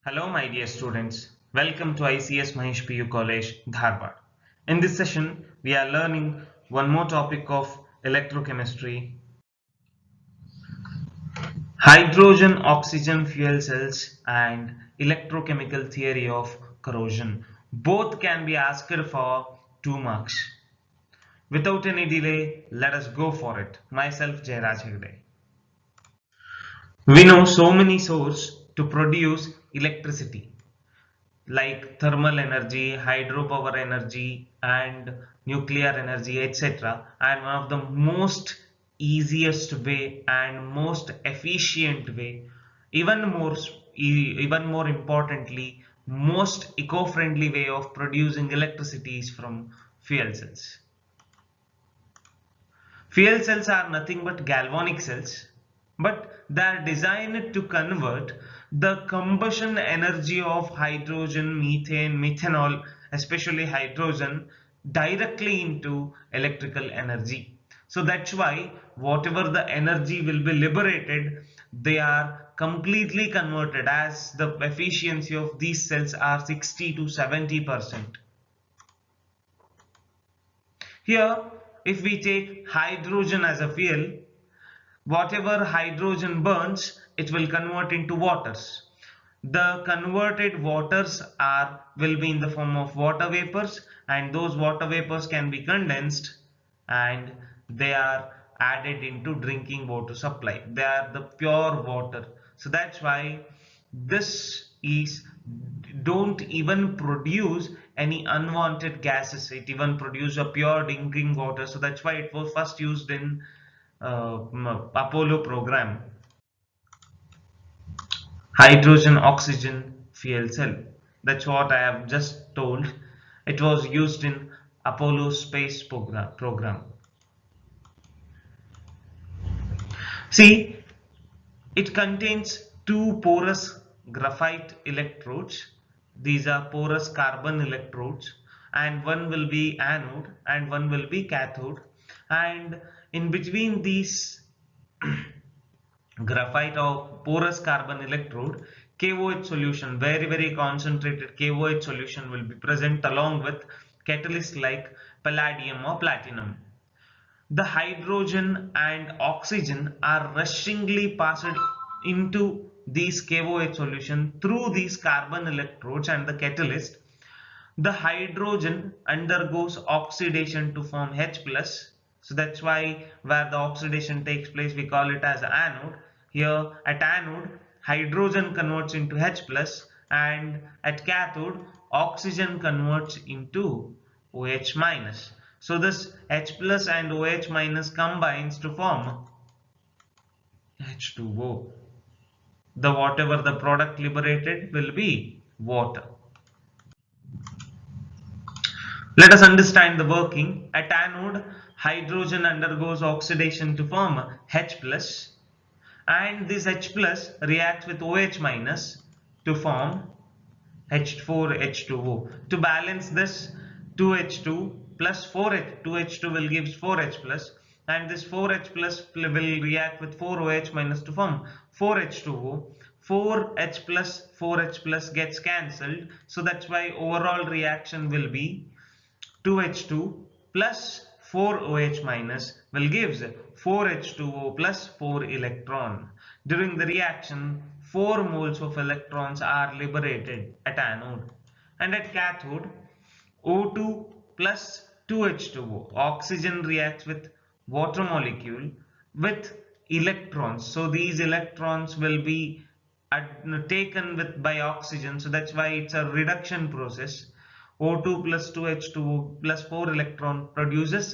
Hello, my dear students. Welcome to ICS Mahesh PU College, Dharwad. In this session, we are learning one more topic of electrochemistry, hydrogen oxygen fuel cells, and electrochemical theory of corrosion. Both can be asked for 2 marks. Without any delay, let us go for it. Myself, Jairaj Hegde. We know so many sources to produce electricity, like thermal energy, hydropower energy, and nuclear energy, etc. And one of the most easiest way and most efficient way, even more even more importantly, most eco-friendly way of producing electricity is from fuel cells. Fuel cells are nothing but galvanic cells, but they are designed to convert the combustion energy of hydrogen, methane, methanol, especially hydrogen, directly into electrical energy. So that's why whatever the energy will be liberated, they are completely converted, as the efficiency of these cells are 60 to 70%. Here, if we take hydrogen as a fuel, whatever hydrogen burns, it will convert into waters. The converted waters will be in the form of water vapors, and those water vapors can be condensed and they are added into drinking water supply. They are the pure water. So that's why this is don't even produce any unwanted gases. It even produces a pure drinking water. So that's why it was first used in Apollo program. Hydrogen oxygen fuel cell. That's what I have just told. It was used in Apollo space program. See, it contains two porous graphite electrodes. These are porous carbon electrodes, and one will be anode and one will be cathode. And in between these graphite or porous carbon electrode, KOH solution, very concentrated KOH solution will be present along with catalyst like palladium or platinum. The hydrogen and oxygen are rushingly passed into these KOH solution through these carbon electrodes and the catalyst. The hydrogen undergoes oxidation to form H plus. So that's why where the oxidation takes place, we call it as anode. Here at anode, hydrogen converts into H plus, and at cathode, oxygen converts into OH minus. So this H plus and OH minus combines to form H2O. The whatever the product liberated will be water. Let us understand the working. At anode, hydrogen undergoes oxidation to form H plus, and this H plus reacts with OH minus to form H4H2O. To balance this, 2H2 plus 4H, 2H2 will give 4H plus, and this 4H plus will react with 4OH minus to form 4H2O. 4H plus gets cancelled, so that's why overall reaction will be 2H2 plus 4OH minus will gives 4H2O plus 4 electron. During the reaction, 4 moles of electrons are liberated at anode, and at cathode, O2 plus 2H2O. Oxygen reacts with water molecule with electrons. So these electrons will be taken with by oxygen. So that's why it's a reduction process. O2 plus 2H2O plus 4 electron produces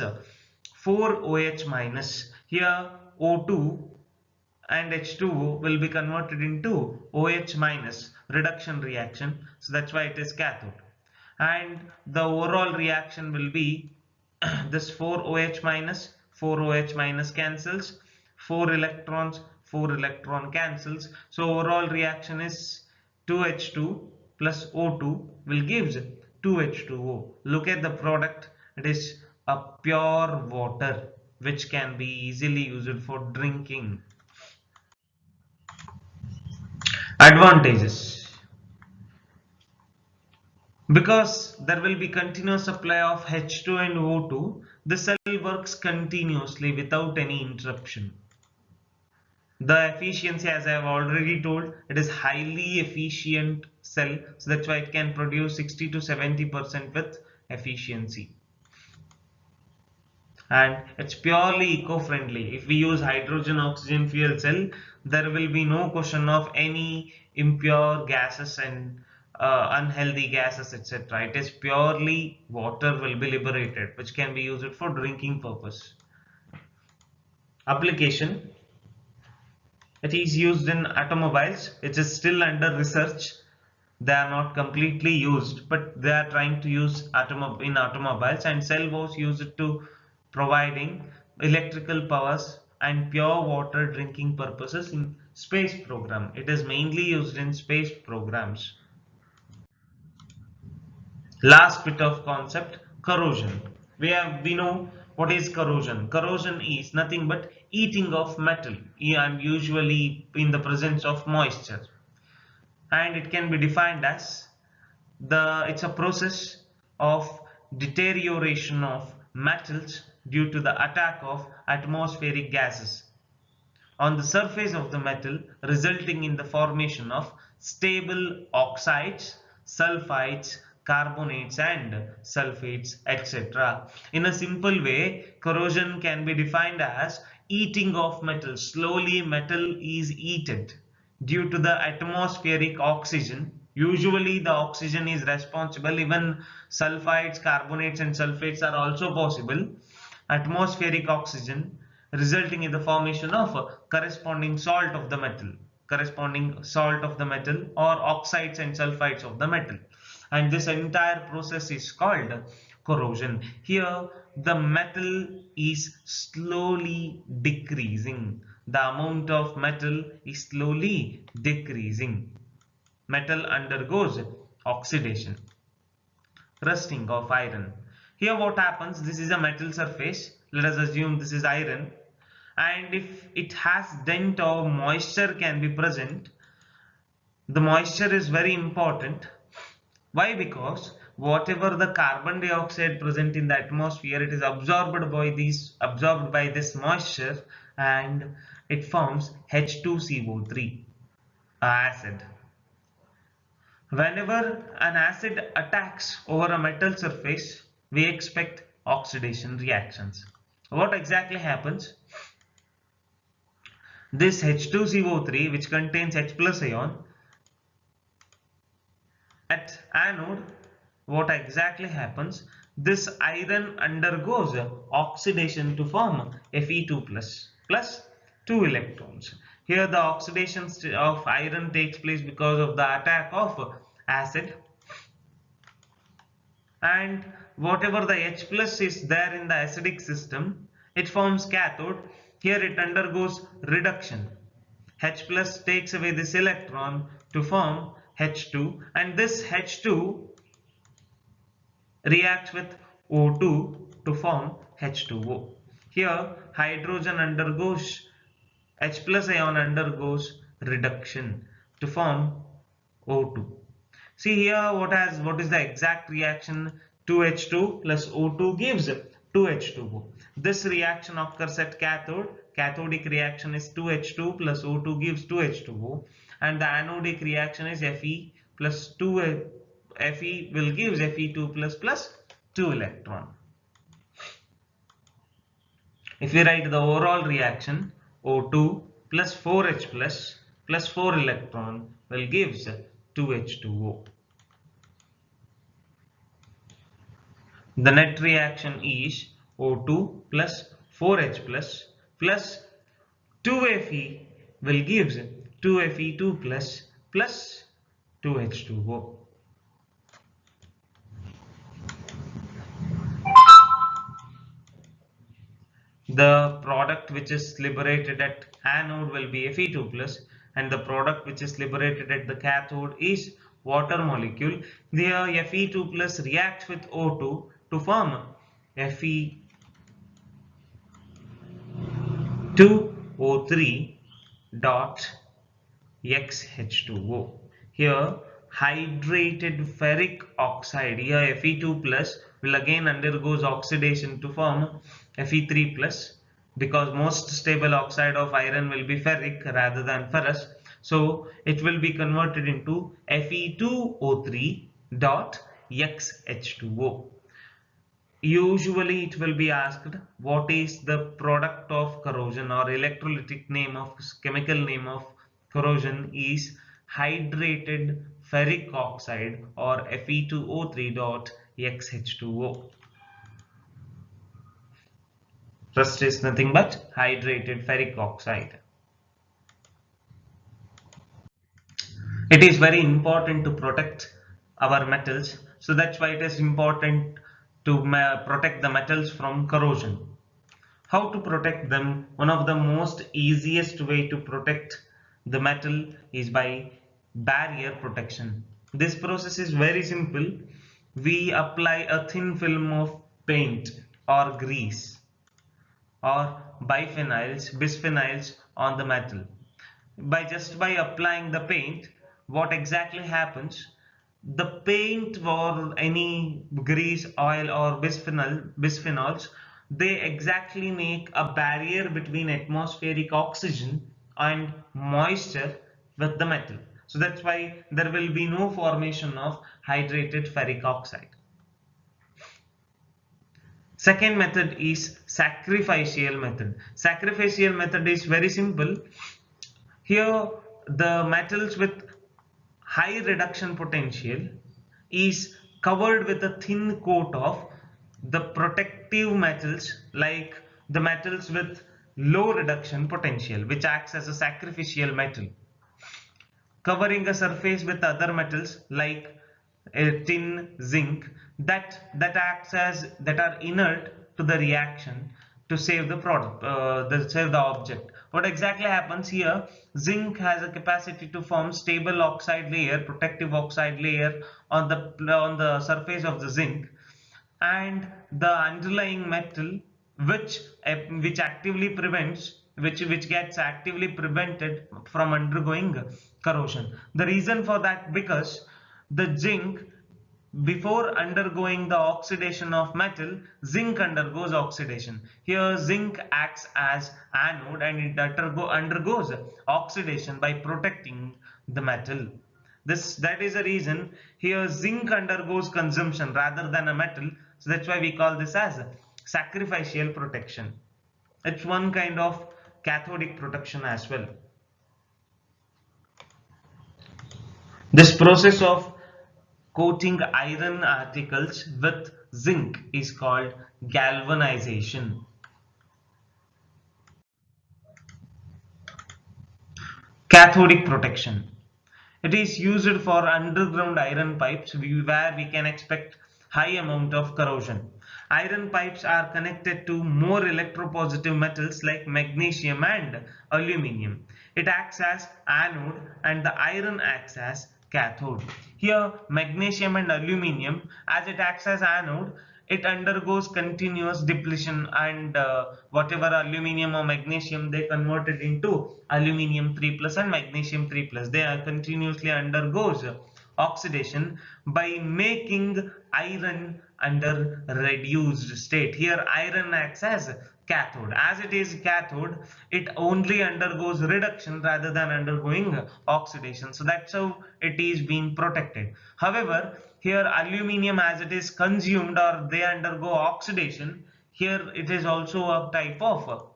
4OH minus. Here O2 and H2O will be converted into OH minus, reduction reaction. So that's why it is cathode. And the overall reaction will be this 4OH minus, 4OH minus cancels, 4 electrons, 4 electron cancels. So overall reaction is 2H2 plus O2 will gives 2H2O. Look at the product. It is a pure water which can be easily used for drinking. Advantages. Because there will be continuous supply of H2 and O2, the cell works continuously without any interruption. The efficiency, as I have already told, it is highly efficient cell, so that's why it can produce 60 to 70% with efficiency. And it's purely eco-friendly. If we use hydrogen oxygen fuel cell, there will be no question of any impure gases and unhealthy gases, etc. It is purely water will be liberated, which can be used for drinking purpose. Application: it is used in automobiles. It is still under research. They are not completely used, but they are trying to use in automobiles, and cell was used to providing electrical powers and pure water drinking purposes in space program. It is mainly used in space programs. Last bit of concept: corrosion. We know what is corrosion. Corrosion is nothing but eating of metal, and usually in the presence of moisture, and it can be defined as it's a process of deterioration of metals due to the attack of atmospheric gases on the surface of the metal, resulting in the formation of stable oxides, sulfides, carbonates and sulfates, etc. In a simple way, corrosion can be defined as eating of metal. Slowly metal is eaten due to the atmospheric oxygen. Usually the oxygen is responsible. Even sulfides, carbonates and sulfates are also possible. Atmospheric oxygen resulting in the formation of a corresponding salt of the metal or oxides and sulfides of the metal, and this entire process is called corrosion. Here the metal is slowly decreasing. The amount of metal is slowly decreasing. Metal undergoes oxidation. Rusting of iron. Here what happens, this is a metal surface, let us assume this is iron, and if it has dent or moisture can be present. The moisture is very important. Why? Because whatever the carbon dioxide present in the atmosphere, it is absorbed by this moisture, and it forms H2CO3, acid. Whenever an acid attacks over a metal surface, we expect oxidation reactions. What exactly happens? This H2CO3, which contains H plus ion, at anode, what exactly happens? This iron undergoes oxidation to form Fe2 plus 2 electrons. Here the oxidation of iron takes place because of the attack of acid, and whatever the H plus is there in the acidic system, it forms cathode. Here it undergoes reduction. H plus takes away this electron to form H2, and this H2 reacts with O2 to form H2O. Here hydrogen undergoes, H plus ion undergoes reduction to form O2. See here what is the exact reaction? 2H2 plus O2 gives 2H2O. This reaction occurs at cathode. Cathodic reaction is 2H2 plus O2 gives 2H2O, and the anodic reaction is Fe plus 2 Fe will gives Fe2 plus 2 electron. If we write the overall reaction, O2 plus 4H plus 4 electron will gives 2H2O. The net reaction is O2 plus 4H plus 2Fe will gives 2Fe2 plus 2H2O. The product which is liberated at anode will be Fe2 plus, and the product which is liberated at the cathode is water molecule. There Fe2 plus reacts with O2 to form Fe2O3 dot XH2O. Here hydrated ferric oxide. Here Fe2 plus will again undergoes oxidation to form Fe3 plus, because most stable oxide of iron will be ferric rather than ferrous. So it will be converted into Fe2O3 dot XH2O. Usually it will be asked what is the product of corrosion, or electrolytic name of chemical name of corrosion is hydrated ferric oxide, or Fe2O3 dot XH2O. Rust is nothing but hydrated ferric oxide. It is very important to protect our metals, so that's why it is important to protect the metals from corrosion. How to protect them? One of the most easiest way to protect the metal is by barrier protection. This process is very simple. We apply a thin film of paint or grease or bisphenyl's on the metal. By applying the paint, what exactly happens? The paint or any grease, oil, or bisphenols, they exactly make a barrier between atmospheric oxygen and moisture with the metal. So that's why there will be no formation of hydrated ferric oxide. Second method is sacrificial method. Sacrificial method is very simple. Here the metals with high reduction potential is covered with a thin coat of the protective metals, like the metals with low reduction potential, which acts as a sacrificial metal, covering a surface with other metals like tin, zinc, that acts as that are inert to the reaction to save the product, save the object. What exactly happens here? Zinc has a capacity to form stable oxide layer, protective oxide layer on the surface of the zinc, and the underlying metal which actively prevents which gets actively prevented from undergoing corrosion. The reason for that, because the zinc, before undergoing the oxidation of metal, zinc undergoes oxidation. Here zinc acts as anode and it undergoes oxidation by protecting the metal. That is the reason here zinc undergoes consumption rather than a metal. So that's why we call this as sacrificial protection. It's one kind of cathodic protection as well. This process of coating iron particles with zinc is called galvanization. Cathodic protection. It is used for underground iron pipes where we can expect high amount of corrosion. Iron pipes are connected to more electropositive metals like magnesium and aluminium. It acts as anode and the iron acts as cathode. Here magnesium and aluminium, as it acts as anode, it undergoes continuous depletion, and whatever aluminium or magnesium, they convert it into aluminium 3 plus and magnesium 3 plus. They are continuously undergoes oxidation by making iron under reduced state. Here iron acts as cathode. As it is cathode, it only undergoes reduction rather than undergoing oxidation. So that's how it is being protected. However, here aluminium, as it is consumed or they undergo oxidation, here it is also a type of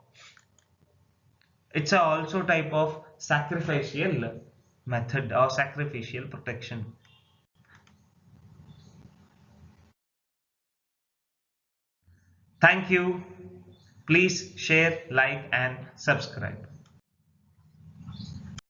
also type of sacrificial method or sacrificial protection. Thank you. Please share, like and subscribe.